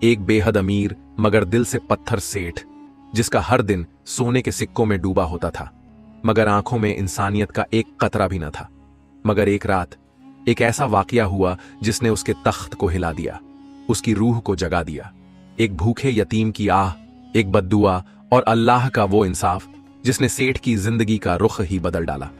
एक बेहद अमीर मगर दिल से पत्थर सेठ, जिसका हर दिन सोने के सिक्कों में डूबा होता था, मगर आंखों में इंसानियत का एक कतरा भी न था। मगर एक रात एक ऐसा वाकया हुआ जिसने उसके तख्त को हिला दिया, उसकी रूह को जगा दिया। एक भूखे यतीम की आह, एक बद्दुआ और अल्लाह का वो इंसाफ जिसने सेठ की जिंदगी का रुख ही बदल डाला।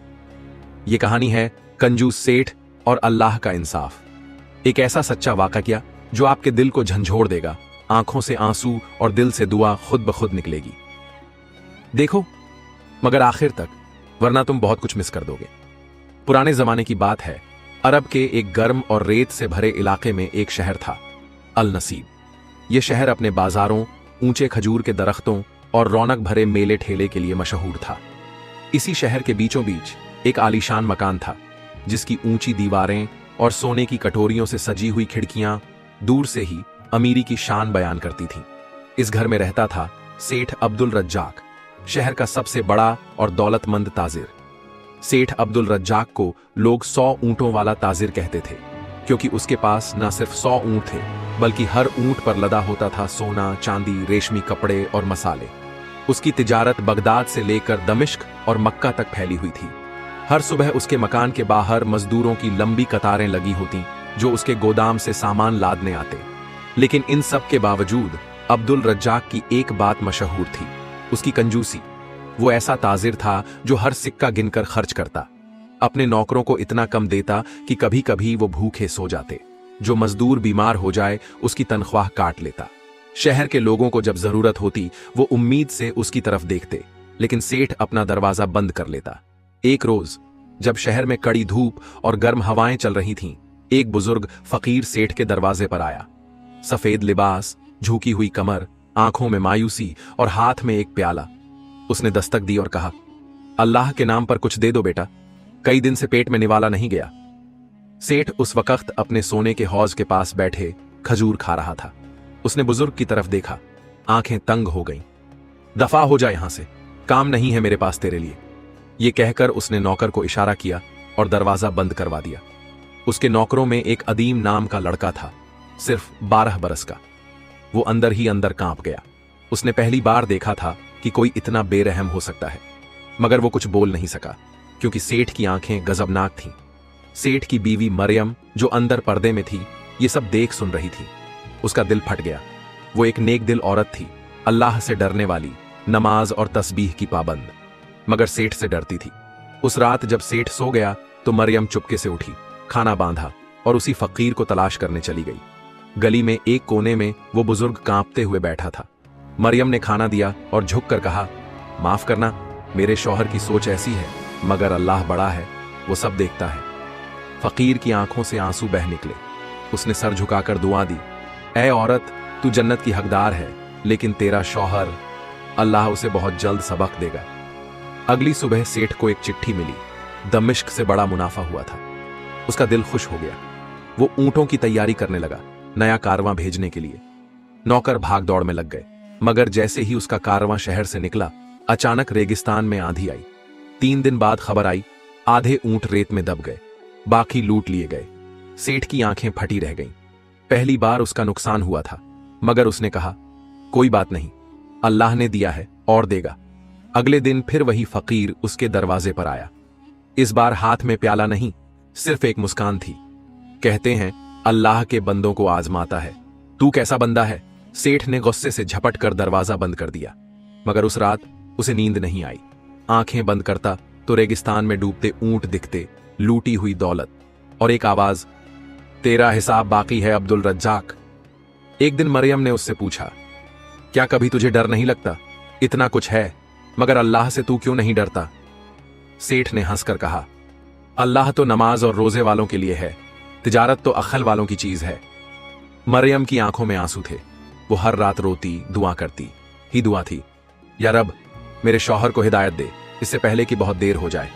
ये कहानी है कंजूस सेठ और अल्लाह का इंसाफ। एक ऐसा सच्चा वाकया जो आपके दिल को झंझोड़ देगा, आंखों से आंसू और दिल से दुआ खुद ब खुद निकलेगी। देखो मगर आखिर तक, वरना तुम बहुत कुछ मिस कर दोगे। पुराने जमाने की बात है, अरब के एक गर्म और रेत से भरे इलाके में एक शहर था, अल नसीब। यह शहर अपने बाजारों, ऊंचे खजूर के दरख्तों और रौनक भरे मेले ठेले के लिए मशहूर था। इसी शहर के बीचों बीच एक आलीशान मकान था, जिसकी ऊंची दीवारें और सोने की कटोरियों से सजी हुई खिड़कियां दूर से ही अमीरी की शान बयान करती थीं। इस घर में रहता था सेठ अब्दुल रज्जाक, शहर का सबसे बड़ा और दौलतमंद ताजिर। सेठ अब्दुल रज्जाक को लोग 100 ऊंटों वाला ताजिर कहते थे, क्योंकि उसके पास न सिर्फ 100 ऊंट थे, बल्कि हर ऊंट पर लदा होता था सोना, चांदी, रेशमी कपड़े और मसाले। उसकी तिजारत बगदाद से लेकर दमिश्क और मक्का तक फैली हुई थी। हर सुबह उसके मकान के बाहर मजदूरों की लंबी कतारें लगी होती, जो उसके गोदाम से सामान लादने आते। लेकिन इन सब के बावजूद अब्दुल रज्जाक की एक बात मशहूर थी, उसकी कंजूसी। वो ऐसा ताजिर था जो हर सिक्का गिनकर खर्च करता, अपने नौकरों को इतना कम देता कि कभी कभी वो भूखे सो जाते। जो मजदूर बीमार हो जाए उसकी तनख्वाह काट लेता। शहर के लोगों को जब जरूरत होती वो उम्मीद से उसकी तरफ देखते, लेकिन सेठ अपना दरवाजा बंद कर लेता। एक रोज जब शहर में कड़ी धूप और गर्म हवाएं चल रही थीं, एक बुजुर्ग फकीर सेठ के दरवाजे पर आया। सफेद लिबास, झुकी हुई कमर, आंखों में मायूसी और हाथ में एक प्याला। उसने दस्तक दी और कहा, अल्लाह के नाम पर कुछ दे दो बेटा, कई दिन से पेट में निवाला नहीं गया। सेठ उस वक्त अपने सोने के हौज के पास बैठे खजूर खा रहा था। उसने बुजुर्ग की तरफ देखा, आंखें तंग हो गईं। दफा हो जा यहां से, काम नहीं है मेरे पास तेरे लिए। यह कहकर उसने नौकर को इशारा किया और दरवाजा बंद करवा दिया। उसके नौकरों में एक अदीम नाम का लड़का था, सिर्फ 12 बरस का। वो अंदर ही अंदर कांप गया। उसने पहली बार देखा था कि कोई इतना बेरहम हो सकता है, मगर वो कुछ बोल नहीं सका, क्योंकि सेठ की आंखें गजबनाक थीं। सेठ की बीवी मरियम, जो अंदर पर्दे में थी, ये सब देख सुन रही थी। उसका दिल फट गया। वो एक नेक दिल औरत थी, अल्लाह से डरने वाली, नमाज और तस्बीह की पाबंद, मगर सेठ से डरती थी। उस रात जब सेठ सो गया तो मरियम चुपके से उठी, खाना बांधा और उसी फकीर को तलाश करने चली गई। गली में एक कोने में वो बुजुर्ग कांपते हुए बैठा था। मरियम ने खाना दिया और झुककर कहा, माफ करना, मेरे शौहर की सोच ऐसी है, मगर अल्लाह बड़ा है, वो सब देखता है। फकीर की आंखों से आंसू बह निकले। उसने सर झुकाकर दुआ दी, ऐ औरत, तू जन्नत की हकदार है, लेकिन तेरा शौहर, अल्लाह उसे बहुत जल्द सबक देगा। अगली सुबह सेठ को एक चिट्ठी मिली। दमिश्क से बड़ा मुनाफा हुआ था। उसका दिल खुश हो गया। वो ऊंटों की तैयारी करने लगा, नया कारवां भेजने के लिए। नौकर भाग दौड़ में लग गए, मगर जैसे ही उसका कारवां शहर से निकला, अचानक रेगिस्तान में आंधी आई। 3 दिन बाद खबर आई, आधे ऊंट रेत में दब गए, बाकी लूट लिए गए। सेठ की आंखें फटी रह गईं। पहली बार उसका नुकसान हुआ था, मगर उसने कहा, कोई बात नहीं, अल्लाह ने दिया है और देगा। अगले दिन फिर वही फकीर उसके दरवाजे पर आया। इस बार हाथ में प्याला नहीं, सिर्फ एक मुस्कान थी। कहते हैं अल्लाह के बंदों को आजमाता है। तू कैसा बंदा है? सेठ ने गुस्से से झपट कर दरवाजा बंद कर दिया। मगर उस रात उसे नींद नहीं आई। आंखें बंद करता तो रेगिस्तान में डूबते ऊंट दिखते, लूटी हुई दौलत और एक आवाज, तेरा हिसाब बाकी है अब्दुल रज्जाक। एक दिन मरियम ने उससे पूछा, क्या कभी तुझे डर नहीं लगता? इतना कुछ है, मगर अल्लाह से तू क्यों नहीं डरता? सेठ ने हंसकर कहा, अल्लाह तो नमाज और रोजे वालों के लिए है, तिजारत तो अक्ल वालों की चीज है। मरियम की आंखों में आंसू थे। वो हर रात रोती, दुआ करती ही दुआ थी, या रब, मेरे शौहर को हिदायत दे, इससे पहले कि बहुत देर हो जाए।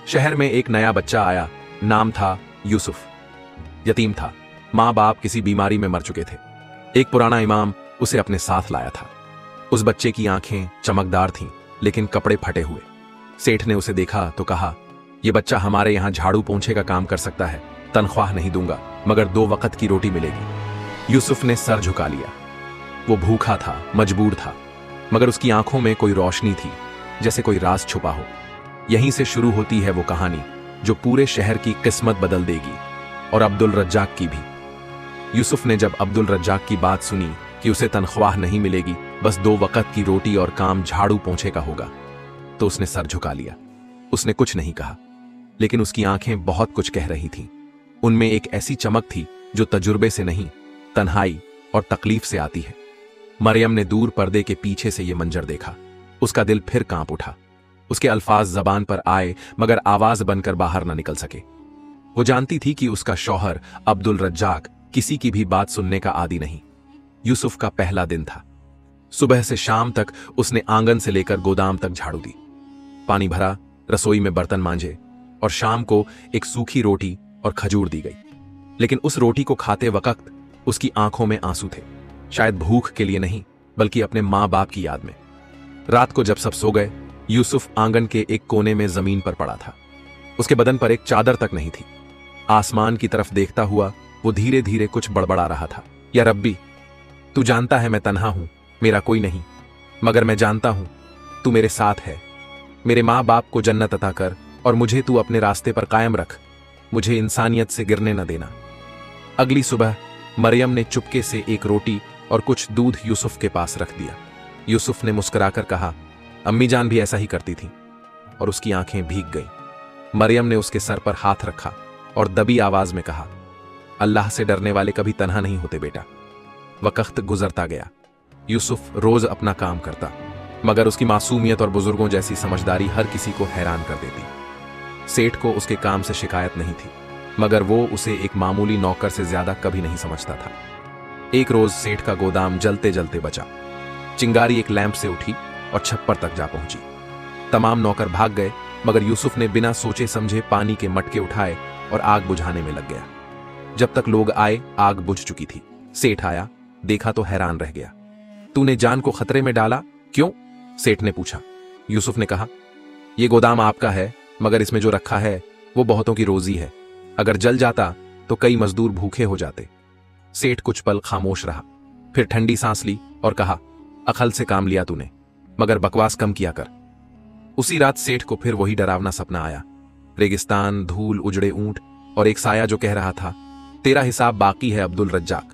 शहर में एक नया बच्चा आया, नाम था यूसुफ। यतीम था, माँ बाप किसी बीमारी में मर चुके थे। एक पुराना इमाम उसे अपने साथ लाया था। उस बच्चे की आंखें चमकदार थीं, लेकिन कपड़े फटे हुए। सेठ ने उसे देखा तो कहा, यह बच्चा हमारे यहां झाड़ू पोंछे का काम कर सकता है, तनख्वाह नहीं दूंगा, मगर 2 वक्त की रोटी मिलेगी। यूसुफ ने सर झुका लिया। वो भूखा था, मजबूर था, मगर उसकी आंखों में कोई रोशनी थी, जैसे कोई राज छुपा हो। यहीं से शुरू होती है वो कहानी जो पूरे शहर की किस्मत बदल देगी, और अब्दुल रज्जाक की भी। यूसुफ ने जब अब्दुल रज्जाक की बात सुनी कि उसे तनख्वाह नहीं मिलेगी, बस 2 वक्त की रोटी और काम झाड़ू पोंछे का होगा, तो उसने सर झुका लिया। उसने कुछ नहीं कहा, लेकिन उसकी आंखें बहुत कुछ कह रही थीं। उनमें एक ऐसी चमक थी जो तजुर्बे से नहीं, तन्हाई और तकलीफ से आती है। मरियम ने दूर पर्दे के पीछे से यह मंजर देखा। उसका दिल फिर कांप उठा। उसके अल्फाज जबान पर आए, मगर आवाज बनकर बाहर न निकल सके। वो जानती थी कि उसका शौहर अब्दुल रज्जाक किसी की भी बात सुनने का आदी नहीं। यूसुफ का पहला दिन था। सुबह से शाम तक उसने आंगन से लेकर गोदाम तक झाड़ू दी, पानी भरा, रसोई में बर्तन मांजे, और शाम को एक सूखी रोटी और खजूर दी गई। लेकिन उस रोटी को खाते वक्त उसकी आंखों में आंसू थे, शायद भूख के लिए नहीं, बल्कि अपने मां बाप की याद में। रात को जब सब सो गए, यूसुफ आंगन के एक कोने में जमीन पर पड़ा था। उसके बदन पर एक चादर तक नहीं थी। आसमान की तरफ देखता हुआ वो धीरे धीरे कुछ बड़बड़ा रहा था। या रब्बी, तू जानता है मैं तन्हा हूं, मेरा कोई नहीं, मगर मैं जानता हूं तू मेरे साथ है। मेरे माँ बाप को जन्नत अता कर और मुझे तू अपने रास्ते पर कायम रख। मुझे इंसानियत से गिरने न देना। अगली सुबह मरियम ने चुपके से एक रोटी और कुछ दूध यूसुफ के पास रख दिया। यूसुफ ने मुस्कुराकर कहा, अम्मी जान भी ऐसा ही करती थी, और उसकी आंखें भीग गईं। मरियम ने उसके सर पर हाथ रखा और दबी आवाज में कहा, अल्लाह से डरने वाले कभी तन्हा नहीं होते बेटा। वक्त गुजरता गया। यूसुफ रोज अपना काम करता, मगर उसकी मासूमियत और बुजुर्गों जैसी समझदारी हर किसी को हैरान कर देती। सेठ को उसके काम से शिकायत नहीं थी, मगर वो उसे एक मामूली नौकर से ज्यादा कभी नहीं समझता था। एक रोज सेठ का गोदाम जलते जलते बचा। चिंगारी एक लैंप से उठी और छप्पर तक जा पहुंची। तमाम नौकर भाग गए, मगर यूसुफ ने बिना सोचे समझे पानी के मटके उठाए और आग बुझाने में लग गया। जब तक लोग आए, आग बुझ चुकी थी। सेठ आया, देखा तो हैरान रह गया। तूने जान को खतरे में डाला, क्यों? सेठ ने पूछा। यूसुफ ने कहा, यह गोदाम आपका है, मगर इसमें जो रखा है वो बहुतों की रोजी है। अगर जल जाता तो कई मजदूर भूखे हो जाते। सेठ कुछ पल खामोश रहा, फिर ठंडी सांस ली और कहा, अकल से काम लिया तूने, मगर बकवास कम किया कर। उसी रात सेठ को फिर वही डरावना सपना आया। रेगिस्तान, धूल, उजड़े ऊंट और एक साया जो कह रहा था, तेरा हिसाब बाकी है अब्दुल रज्जाक।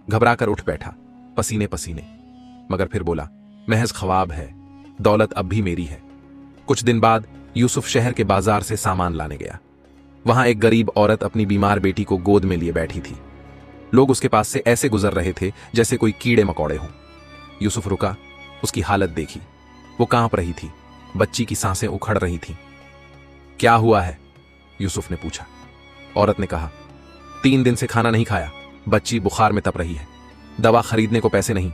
घबराकर उठ बैठा, पसीने पसीने, मगर फिर बोला, महज ख्वाब है, दौलत अब भी मेरी है। कुछ दिन बाद यूसुफ शहर के बाजार से सामान लाने गया। वहां एक गरीब औरत अपनी बीमार बेटी को गोद में लिए बैठी थी। लोग उसके पास से ऐसे गुजर रहे थे जैसे कोई कीड़े मकोड़े हों। यूसुफ रुका, उसकी हालत देखी। वो कांप रही थी, बच्ची की सांसें उखड़ रही थीं। क्या हुआ है? यूसुफ ने पूछा। औरत ने कहा, 3 दिन से खाना नहीं खाया, बच्ची बुखार में तप रही है, दवा खरीदने को पैसे नहीं।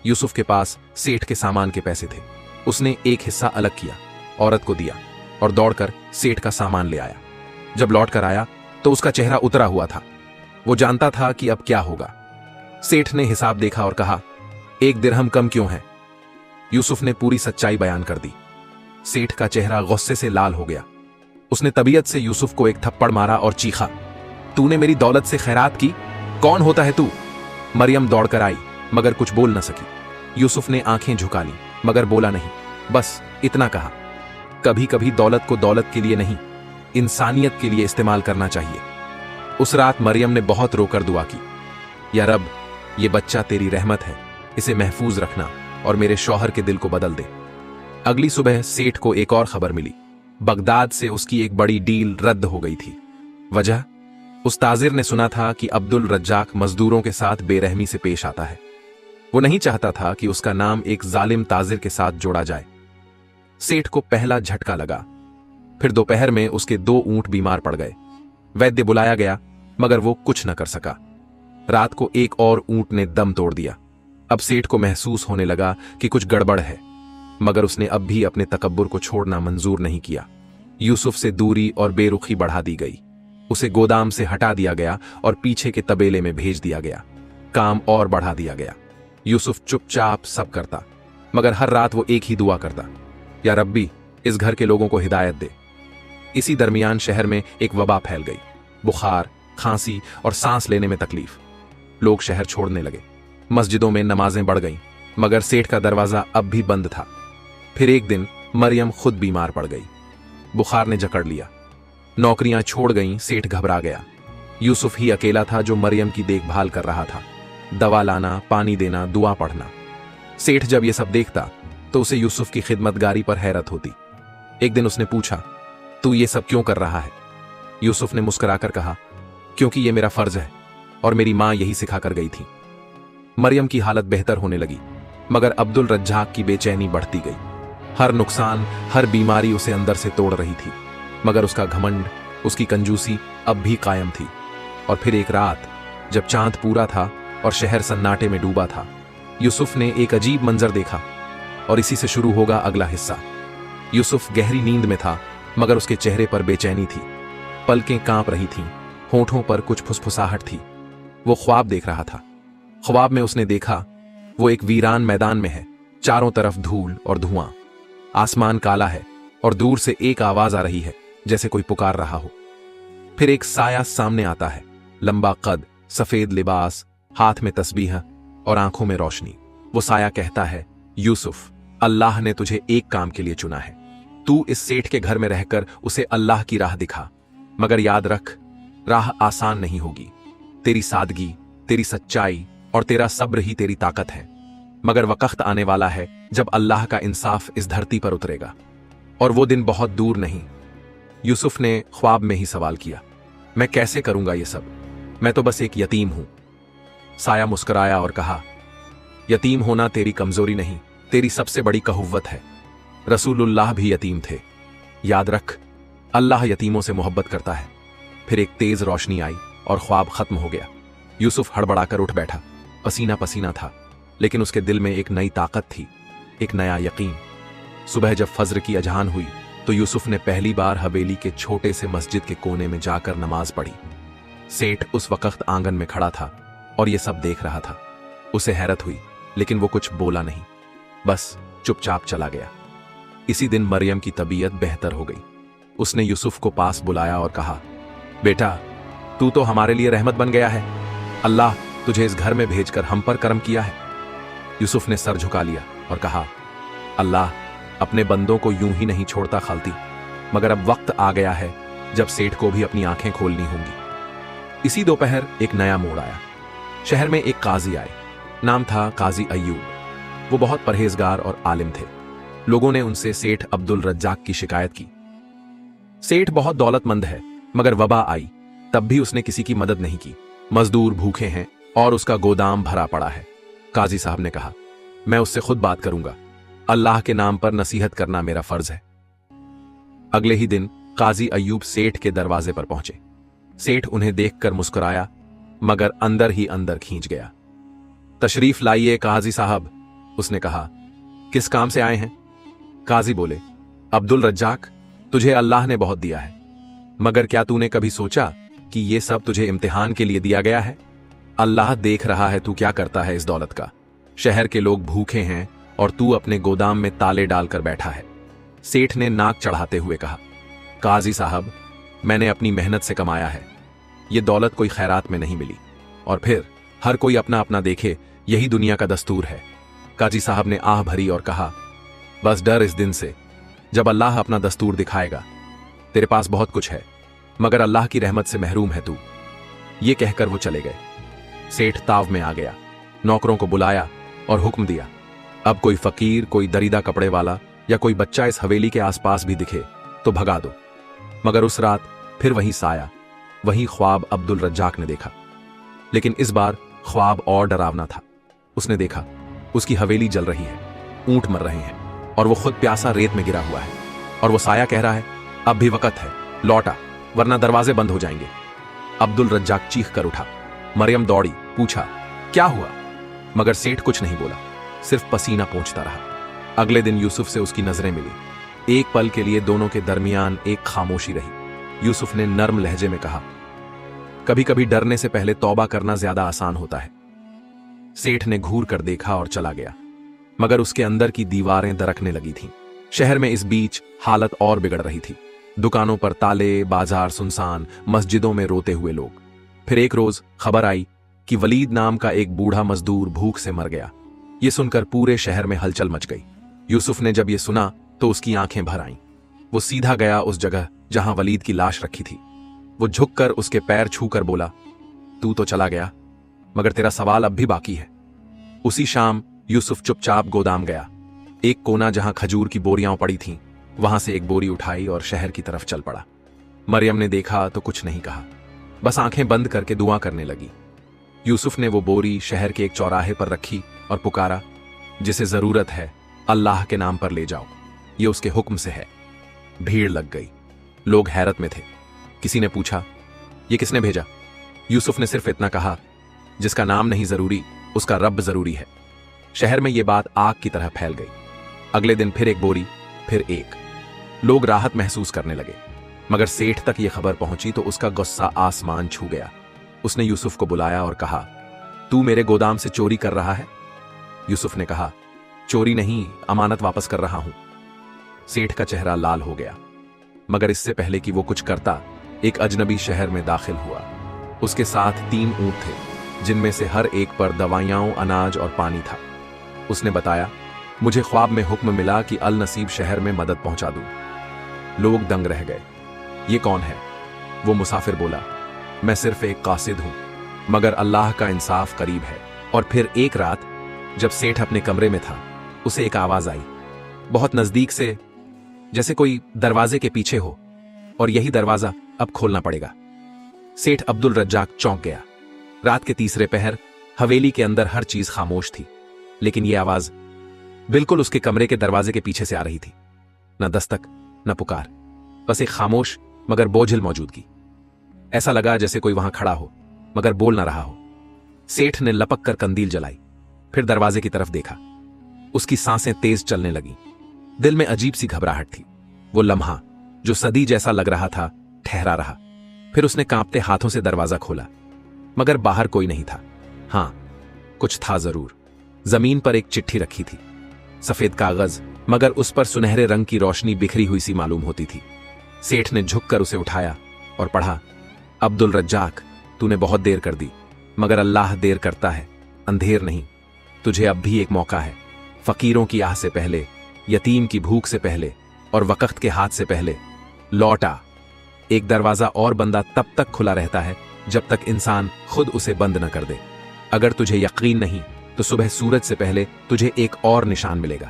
यूसुफ के पास सेठ के सामान के पैसे थे। उसने एक हिस्सा अलग किया, औरत को दिया और दौड़कर सेठ का सामान ले आया। जब लौट कर आया तो उसका चेहरा उतरा हुआ था। वो जानता था कि अब क्या होगा। सेठ ने हिसाब देखा और कहा, 1 दिरहम कम क्यों है? यूसुफ ने पूरी सच्चाई बयान कर दी। सेठ का चेहरा गुस्से से लाल हो गया। उसने तबीयत से यूसुफ को एक थप्पड़ मारा और चीखा, तूने मेरी दौलत से खैरात की? कौन होता है तू? मरियम दौड़कर आई, मगर कुछ बोल न सकी। यूसुफ ने आंखें झुका ली, मगर बोला नहीं, बस इतना कहा, कभी कभी दौलत को दौलत के लिए नहीं, इंसानियत के लिए इस्तेमाल करना चाहिए। उस रात मरियम ने बहुत रोकर दुआ की, या रब, ये बच्चा तेरी रहमत है, इसे महफूज रखना और मेरे शौहर के दिल को बदल दे। अगली सुबह सेठ को एक और खबर मिली। बगदाद से उसकी एक बड़ी डील रद्द हो गई थी। वजह, उस ताजिर ने सुना था कि अब्दुल रज्जाक मजदूरों के साथ बेरहमी से पेश आता है। वो नहीं चाहता था कि उसका नाम एक जालिम ताजिर के साथ जोड़ा जाए। सेठ को पहला झटका लगा। फिर दोपहर में उसके 2 ऊंट बीमार पड़ गए। वैद्य बुलाया गया, मगर वो कुछ न कर सका। रात को एक और ऊंट ने दम तोड़ दिया। अब सेठ को महसूस होने लगा कि कुछ गड़बड़ है, मगर उसने अब भी अपने तकब्बुर को छोड़ना मंजूर नहीं किया। यूसुफ से दूरी और बेरुखी बढ़ा दी गई। उसे गोदाम से हटा दिया गया और पीछे के तबेले में भेज दिया गया। काम और बढ़ा दिया गया। यूसुफ चुपचाप सब करता, मगर हर रात वो एक ही दुआ करता, या रब्बी, इस घर के लोगों को हिदायत दे। इसी दरमियान शहर में एक वबा फैल गई। बुखार, खांसी और सांस लेने में तकलीफ। लोग शहर छोड़ने लगे। मस्जिदों में नमाजें बढ़ गईं, मगर सेठ का दरवाजा अब भी बंद था। फिर एक दिन मरियम खुद बीमार पड़ गई। बुखार ने जकड़ लिया, नौकरियां छोड़ गईं। सेठ घबरा गया। यूसुफ ही अकेला था जो मरियम की देखभाल कर रहा था, दवा लाना, पानी देना, दुआ पढ़ना। सेठ जब ये सब देखता तो उसे यूसुफ की खिदमतगारी पर हैरत होती। एक दिन उसने पूछा, तू ये सब क्यों कर रहा है? यूसुफ ने मुस्कुराकर कहा, क्योंकि ये मेरा फर्ज है और मेरी मां यही सिखाकर गई थी। मरियम की हालत बेहतर होने लगी, मगर अब्दुल रज्जाक की बेचैनी बढ़ती गई। हर नुकसान, हर बीमारी उसे अंदर से तोड़ रही थी, मगर उसका घमंड, उसकी कंजूसी अब भी कायम थी। और फिर एक रात जब चांद पूरा था और शहर सन्नाटे में डूबा था, यूसुफ ने एक अजीब मंजर देखा। और इसी से शुरू होगा अगला हिस्सा। यूसुफ गहरी नींद में था, मगर उसके चेहरे पर बेचैनी थी, पलकें कांप रही थीं, होठों पर कुछ फुसफुसाहट थी। वो ख्वाब देख रहा था। ख्वाब में उसने देखा वो एक वीरान मैदान में है, चारों तरफ धूल और धुआं, आसमान काला है और दूर से एक आवाज आ रही है जैसे कोई पुकार रहा हो। फिर एक साया सामने आता है, लंबा कद, सफेद लिबास, हाथ में तस्बीह और आंखों में रोशनी। वो साया कहता है, यूसुफ, अल्लाह ने तुझे एक काम के लिए चुना है। तू इस सेठ के घर में रहकर उसे अल्लाह की राह दिखा, मगर याद रख, राह आसान नहीं होगी। तेरी सादगी, तेरी सच्चाई और तेरा सब्र ही तेरी ताकत है। मगर वक्त आने वाला है जब अल्लाह का इंसाफ इस धरती पर उतरेगा, और वो दिन बहुत दूर नहीं। यूसुफ ने ख्वाब में ही सवाल किया, मैं कैसे करूंगा ये सब? मैं तो बस एक यतीम हूं। साया मुस्कुराया और कहा, यतीम होना तेरी कमजोरी नहीं, तेरी सबसे बड़ी कहुव्वत है। रसूलुल्लाह भी यतीम थे। याद रख, अल्लाह यतीमों से मोहब्बत करता है। फिर एक तेज रोशनी आई और ख्वाब खत्म हो गया। यूसुफ हड़बड़ाकर उठ बैठा, पसीना पसीना था, लेकिन उसके दिल में एक नई ताकत थी, एक नया यकीन। सुबह जब फज्र की अजान हुई तो यूसुफ ने पहली बार हवेली के छोटे से मस्जिद के कोने में जाकर नमाज पढ़ी। सेठ उस वक्त आंगन में खड़ा था और ये सब देख रहा था। उसे हैरत हुई, लेकिन वो कुछ बोला नहीं, बस चुपचाप चला गया। इसी दिन मरियम की तबीयत बेहतर हो गई। उसने यूसुफ को पास बुलाया और कहा, बेटा, तू तो हमारे लिए रहमत बन गया है। अल्लाह तुझे इस घर में भेजकर हम पर करम किया है। यूसुफ ने सर झुका लिया और कहा, अल्लाह अपने बंदों को यूं ही नहीं छोड़ता खालती, मगर अब वक्त आ गया है जब सेठ को भी अपनी आंखें खोलनी होंगी। इसी दोपहर एक नया मोड़ आया। शहर में एक काजी आए, नाम था काजी अय्यूब। वो बहुत परहेजगार और आलिम थे। लोगों ने उनसे सेठ अब्दुल रज्जाक की शिकायत की। सेठ बहुत दौलतमंद है, मगर वबा आई तब भी उसने किसी की मदद नहीं की। मजदूर भूखे हैं और उसका गोदाम भरा पड़ा है। काजी साहब ने कहा, मैं उससे खुद बात करूंगा। अल्लाह के नाम पर नसीहत करना मेरा फर्ज है। अगले ही दिन काजी अय्यूब सेठ के दरवाजे पर पहुंचे। सेठ उन्हें देखकर मुस्कुराया, मगर अंदर ही अंदर खींच गया। तशरीफ लाइए काजी साहब, उसने कहा। किस काम से आए हैं? काजी बोले, अब्दुल रज्जाक, तुझे अल्लाह ने बहुत दिया है, मगर क्या तूने कभी सोचा कि ये सब तुझे इम्तिहान के लिए दिया गया है? अल्लाह देख रहा है तू क्या करता है इस दौलत का। शहर के लोग भूखे हैं और तू अपने गोदाम में ताले डालकर बैठा है। सेठ ने नाक चढ़ाते हुए कहा, काजी साहब, मैंने अपनी मेहनत से कमाया है। ये दौलत कोई खैरात में नहीं मिली। और फिर हर कोई अपना अपना देखे, यही दुनिया का दस्तूर है। काजी साहब ने आह भरी और कहा, बस डर इस दिन से जब अल्लाह अपना दस्तूर दिखाएगा। तेरे पास बहुत कुछ है, मगर अल्लाह की रहमत से महरूम है तू। ये कहकर वो चले गए। सेठ ताव में आ गया, नौकरों को बुलाया और हुक्म दिया, अब कोई फकीर, कोई दरीदा कपड़े वाला या कोई बच्चा इस हवेली के आसपास भी दिखे तो भगा दो। मगर उस रात फिर वही साया, वही ख्वाब अब्दुल रज्जाक ने देखा। लेकिन इस बार ख्वाब और डरावना था। उसने देखा उसकी हवेली जल रही है, ऊंट मर रहे हैं और वो खुद प्यासा रेत में गिरा हुआ है। और वो साया कह रहा है, अब भी वक्त है, लौटा, वरना दरवाजे बंद हो जाएंगे। अब्दुल रज्जाक चीख कर उठा। मरियम दौड़ी, पूछा, क्या हुआ? मगर सेठ कुछ नहीं बोला, सिर्फ पसीना पोंछता रहा। अगले दिन यूसुफ से उसकी नजरें मिली। एक पल के लिए दोनों के दरमियान एक खामोशी रही। यूसुफ ने नर्म लहजे में कहा, कभी कभी डरने से पहले तौबा करना ज्यादा आसान होता है। सेठ ने घूर कर देखा और चला गया, मगर उसके अंदर की दीवारें दरकने लगी थीं। शहर में इस बीच हालत और बिगड़ रही थी। दुकानों पर ताले, बाजार सुनसान, मस्जिदों में रोते हुए लोग। फिर एक रोज खबर आई कि वलीद नाम का एक बूढ़ा मजदूर भूख से मर गया। ये सुनकर पूरे शहर में हलचल मच गई। यूसुफ ने जब ये सुना तो उसकी आंखें भर आईं। वो सीधा गया उस जगह जहां वलीद की लाश रखी थी। वो झुककर उसके पैर छूकर बोला, तू तो चला गया, मगर तेरा सवाल अब भी बाकी है। उसी शाम यूसुफ चुपचाप गोदाम गया। एक कोना जहां खजूर की बोरियां पड़ी थीं, वहां से एक बोरी उठाई और शहर की तरफ चल पड़ा। मरियम ने देखा तो कुछ नहीं कहा, बस आंखें बंद करके दुआ करने लगी। यूसुफ ने वो बोरी शहर के एक चौराहे पर रखी और पुकारा, जिसे जरूरत है अल्लाह के नाम पर ले जाओ, ये उसके हुक्म से है। भीड़ लग गई। लोग हैरत में थे। किसी ने पूछा, ये किसने भेजा? यूसुफ ने सिर्फ इतना कहा, जिसका नाम नहीं जरूरी उसका रब जरूरी है। शहर में ये बात आग की तरह फैल गई। अगले दिन फिर एक बोरी, फिर एक। लोग राहत महसूस करने लगे, मगर सेठ तक ये खबर पहुंची तो उसका गुस्सा आसमान छू गया। उसने यूसुफ को बुलाया और कहा, तू मेरे गोदाम से चोरी कर रहा है? यूसुफ ने कहा, चोरी नहीं, अमानत वापस कर रहा हूं। सेठ का चेहरा लाल हो गया, मगर इससे पहले कि वो कुछ करता, एक अजनबी शहर में दाखिल हुआ। उसके साथ 3 ऊंट थे, जिनमें से हर एक पर दवाइयां, अनाज और पानी था। उसने बताया, मुझे ख्वाब में हुक्म मिला कि अल नसीब शहर में मदद पहुंचा दूं। लोग दंग रह गए। ये कौन है? वो मुसाफिर बोला, मैं सिर्फ एक कासिद हूं, मगर अल्लाह का इंसाफ करीब है। और फिर एक रात जब सेठ अपने कमरे में था, उसे एक आवाज आई, बहुत नजदीक से, जैसे कोई दरवाजे के पीछे हो, और यही दरवाजा अब खोलना पड़ेगा। सेठ अब्दुल रज्जाक चौंक गया। रात के तीसरे पहर हवेली के अंदर हर चीज खामोश थी, लेकिन यह आवाज बिल्कुल उसके कमरे के दरवाजे के पीछे से आ रही थी। न दस्तक, न पुकार, बस एक खामोश मगर बोझिल मौजूदगी। ऐसा लगा जैसे कोई वहां खड़ा हो मगर बोल ना रहा हो। सेठ ने लपक कर कंदील जलाई, फिर दरवाजे की तरफ देखा। उसकी सांसें तेज चलने लगी। दिल में अजीब सी घबराहट थी। वो लम्हा जो सदी जैसा लग रहा था, ठहरा रहा। फिर उसने कांपते हाथों से दरवाजा खोला, मगर बाहर कोई नहीं था। हां, कुछ था जरूर। जमीन पर एक चिट्ठी रखी थी, सफेद कागज, मगर उस पर सुनहरे रंग की रोशनी बिखरी हुई सी मालूम होती थी। सेठ ने झुककर उसे उठाया और पढ़ा, अब्दुल रज्जाक, तूने बहुत देर कर दी, मगर अल्लाह देर करता है, अंधेर नहीं। तुझे अब भी एक मौका है। फकीरों की आह से पहले, यतीम की भूख से पहले और वक्त के हाथ से पहले लौट आ। एक दरवाजा और बंदा तब तक खुला रहता है जब तक इंसान खुद उसे बंद न कर दे। अगर तुझे यकीन नहीं तो सुबह सूरज से पहले तुझे एक और निशान मिलेगा।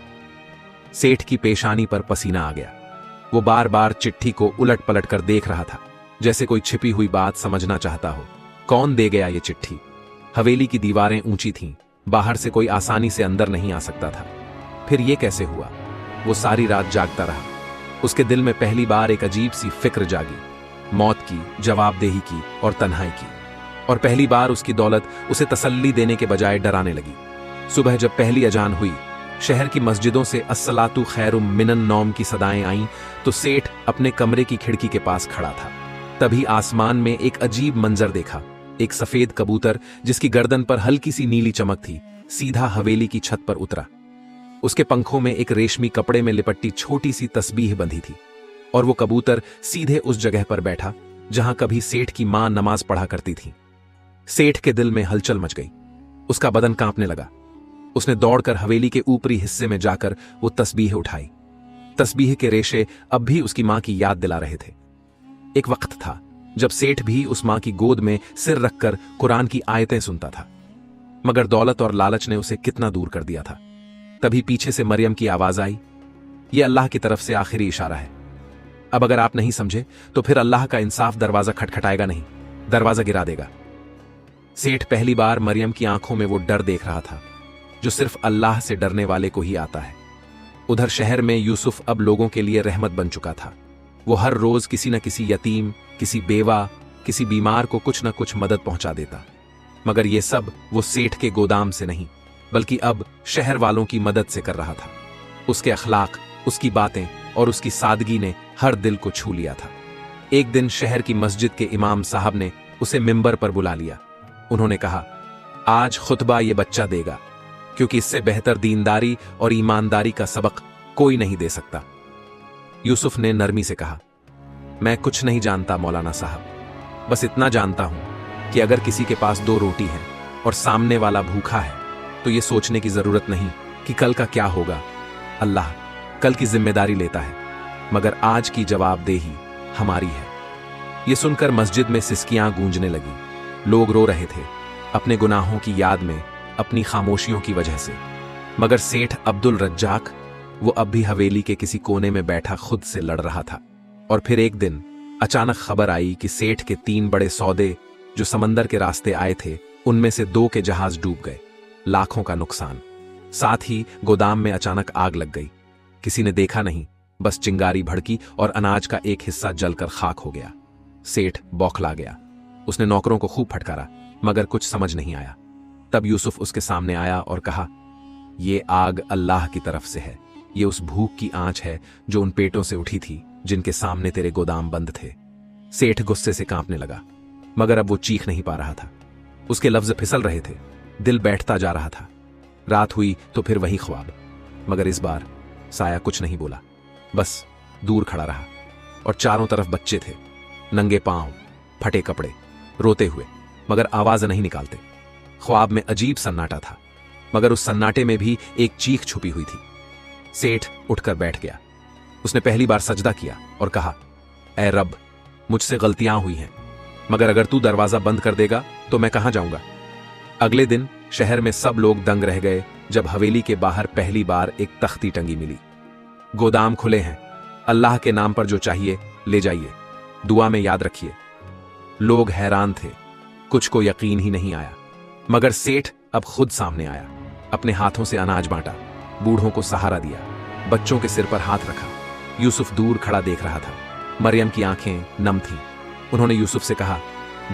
सेठ की पेशानी पर पसीना आ गया। वो बार बार चिट्ठी को उलट पलट कर देख रहा था, जैसे कोई छिपी हुई बात समझना चाहता हो। कौन दे गया ये चिट्ठी? हवेली की दीवारें ऊंची थीं, बाहर से कोई आसानी से अंदर नहीं आ सकता था। फिर ये कैसे हुआ? वो सारी रात जागता रहा। उसके दिल में पहली बार एक अजीब सी फिक्र जागी, मौत की, जवाबदेही की और तन्हाई की। और पहली बार उसकी दौलत उसे तसल्ली देने के बजाय डराने लगी। सुबह जब पहली अजान हुई, शहर की मस्जिदों से अस्सलातु खैरुम मिनन नौम की सदाएं आईं, तो सेठ अपने कमरे की खिड़की के पास खड़ा था। तभी आसमान में एक अजीब मंजर देखा। एक सफेद कबूतर जिसकी गर्दन पर हल्की सी नीली चमक थी, सीधा हवेली की छत पर उतरा। उसके पंखों में एक रेशमी कपड़े में लिपटी छोटी सी तस्बीह बंधी थी, और वो कबूतर सीधे उस जगह पर बैठा जहां कभी सेठ की मां नमाज पढ़ा करती थी। सेठ के दिल में हलचल मच गई। उसका बदन कांपने लगा। उसने दौड़कर हवेली के ऊपरी हिस्से में जाकर वो तस्बीह उठाई। तस्बीह के रेशे अब भी उसकी मां की याद दिला रहे थे। एक वक्त था जब सेठ भी उस मां की गोद में सिर रखकर कुरान की आयतें सुनता था, मगर दौलत और लालच ने उसे कितना दूर कर दिया था। तभी पीछे से मरियम की आवाज आई, यह अल्लाह की तरफ से आखिरी इशारा है। अब अगर आप नहीं समझे तो फिर अल्लाह का इंसाफ दरवाजा खटखटाएगा नहीं, दरवाजा गिरा देगा। सेठ पहली बार मरियम की आंखों में वो डर देख रहा था जो सिर्फ अल्लाह से डरने वाले को ही आता है। उधर शहर में यूसुफ अब लोगों के लिए रहमत बन चुका था। वो हर रोज किसी न किसी यतीम, किसी बेवा, किसी बीमार को कुछ न कुछ मदद पहुंचा देता। मगर ये सब वो सेठ के गोदाम से नहीं, बल्कि अब शहर वालों की मदद से कर रहा था। उसके अखलाक, उसकी बातें और उसकी सादगी ने हर दिल को छू लिया था। एक दिन शहर की मस्जिद के इमाम साहब ने उसे मिंबर पर बुला लिया। उन्होंने कहा, आज खुतबा ये बच्चा देगा, क्योंकि इससे बेहतर दीनदारी और ईमानदारी का सबक कोई नहीं दे सकता। यूसुफ ने नरमी से कहा, मैं कुछ नहीं जानता मौलाना साहब, बस इतना जानता हूं कि अगर किसी के पास 2 रोटी हैं और सामने वाला भूखा है तो ये सोचने की जरूरत नहीं कि कल का क्या होगा। अल्लाह कल की जिम्मेदारी लेता है, मगर आज की जवाबदेही हमारी है। ये सुनकर मस्जिद में सिसकियां गूंजने लगी। लोग रो रहे थे अपने गुनाहों की याद में, अपनी खामोशियों की वजह से। मगर सेठ अब्दुल रज्जाक वो अब भी हवेली के किसी कोने में बैठा खुद से लड़ रहा था। और फिर एक दिन अचानक खबर आई कि सेठ के 3 बड़े सौदे जो समंदर के रास्ते आए थे, उनमें से 2 के जहाज डूब गए। लाखों का नुकसान। साथ ही गोदाम में अचानक आग लग गई। किसी ने देखा नहीं, बस चिंगारी भड़की और अनाज का एक हिस्सा जलकर खाक हो गया। सेठ बौखला गया। उसने नौकरों को खूब फटकारा, मगर कुछ समझ नहीं आया। तब यूसुफ उसके सामने आया और कहा, ये आग अल्लाह की तरफ से है। ये उस भूख की आंच है जो उन पेटों से उठी थी जिनके सामने तेरे गोदाम बंद थे। सेठ गुस्से से कांपने लगा, मगर अब वो चीख नहीं पा रहा था। उसके लफ्ज फिसल रहे थे, दिल बैठता जा रहा था। रात हुई तो फिर वही ख्वाब, मगर इस बार साया कुछ नहीं बोला, बस दूर खड़ा रहा। और चारों तरफ बच्चे थे, नंगे पांव, फटे कपड़े, रोते हुए, मगर आवाज नहीं निकालते। ख्वाब में अजीब सन्नाटा था, मगर उस सन्नाटे में भी एक चीख छुपी हुई थी। सेठ उठकर बैठ गया। उसने पहली बार सजदा किया और कहा, ऐ रब, मुझसे गलतियां हुई हैं, मगर अगर तू दरवाजा बंद कर देगा तो मैं कहां जाऊंगा। अगले दिन शहर में सब लोग दंग रह गए जब हवेली के बाहर पहली बार एक तख्ती टंगी मिली। गोदाम खुले हैं, अल्लाह के नाम पर जो चाहिए ले जाइए, दुआ में याद रखिए। लोग हैरान थे, कुछ को यकीन ही नहीं आया। मगर सेठ अब खुद सामने आया, अपने हाथों से अनाज बांटा, बूढ़ों को सहारा दिया, बच्चों के सिर पर हाथ रखा। यूसुफ दूर खड़ा देख रहा था। मरियम की आंखें नम थीं। उन्होंने यूसुफ से कहा,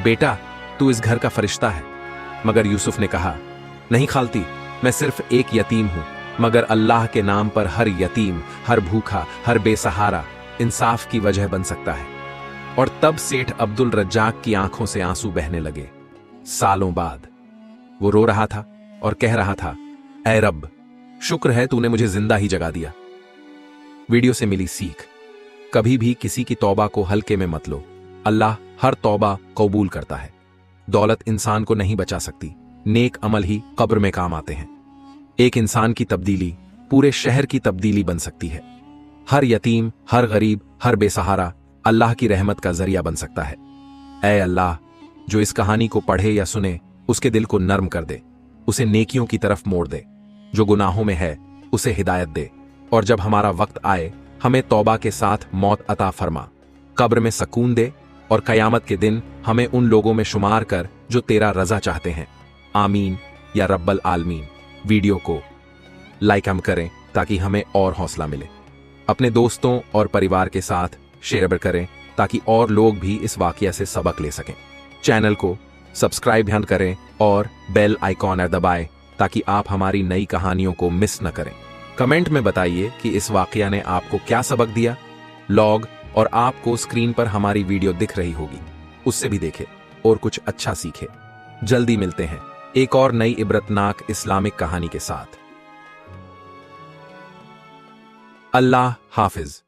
बेटा तू इस घर का फरिश्ता है। मगर यूसुफ ने कहा, नहीं खालती, मैं सिर्फ एक यतीम हूं, मगर अल्लाह के नाम पर हर यतीम, हर भूखा, हर बेसहारा इंसाफ की वजह बन सकता है। और तब सेठ अब्दुल रज्जाक की आंखों से आंसू बहने लगे। सालों बाद वो रो रहा था और कह रहा था, ऐ रब, शुक्र है तूने मुझे जिंदा ही जगा दिया। वीडियो से मिली सीख, कभी भी किसी की तौबा को हल्के में मत लो। अल्लाह हर तौबा कबूल करता है। दौलत इंसान को नहीं बचा सकती, नेक अमल ही कब्र में काम आते हैं। एक इंसान की तब्दीली पूरे शहर की तब्दीली बन सकती है। हर यतीम, हर गरीब, हर बेसहारा अल्लाह की रहमत का जरिया बन सकता है। ऐ अल्लाह, जो इस कहानी को पढ़े या सुने उसके दिल को नर्म कर दे, उसे नेकियों की तरफ मोड़ दे। जो गुनाहों में है उसे हिदायत दे, और जब हमारा वक्त आए हमें तौबा के साथ मौत अता फरमा, कब्र में सकून दे, और कयामत के दिन हमें उन लोगों में शुमार कर जो तेरा रजा चाहते हैं। आमीन या रब्बल आलमीन। वीडियो को लाइक हम करें ताकि हमें और हौसला मिले। अपने दोस्तों और परिवार के साथ शेयर करें ताकि और लोग भी इस वाकया से सबक ले सकें। चैनल को सब्सक्राइब ध्यान करें और बेल आइकॉन दबाएं ताकि आप हमारी नई कहानियों को मिस न करें। कमेंट में बताइए कि इस वाकया ने आपको क्या सबक दिया। लॉग और आपको स्क्रीन पर हमारी वीडियो दिख रही होगी, उससे भी देखें और कुछ अच्छा सीखें। जल्दी मिलते हैं एक और नई इबरतनाक इस्लामिक कहानी के साथ। अल्लाह हाफिज।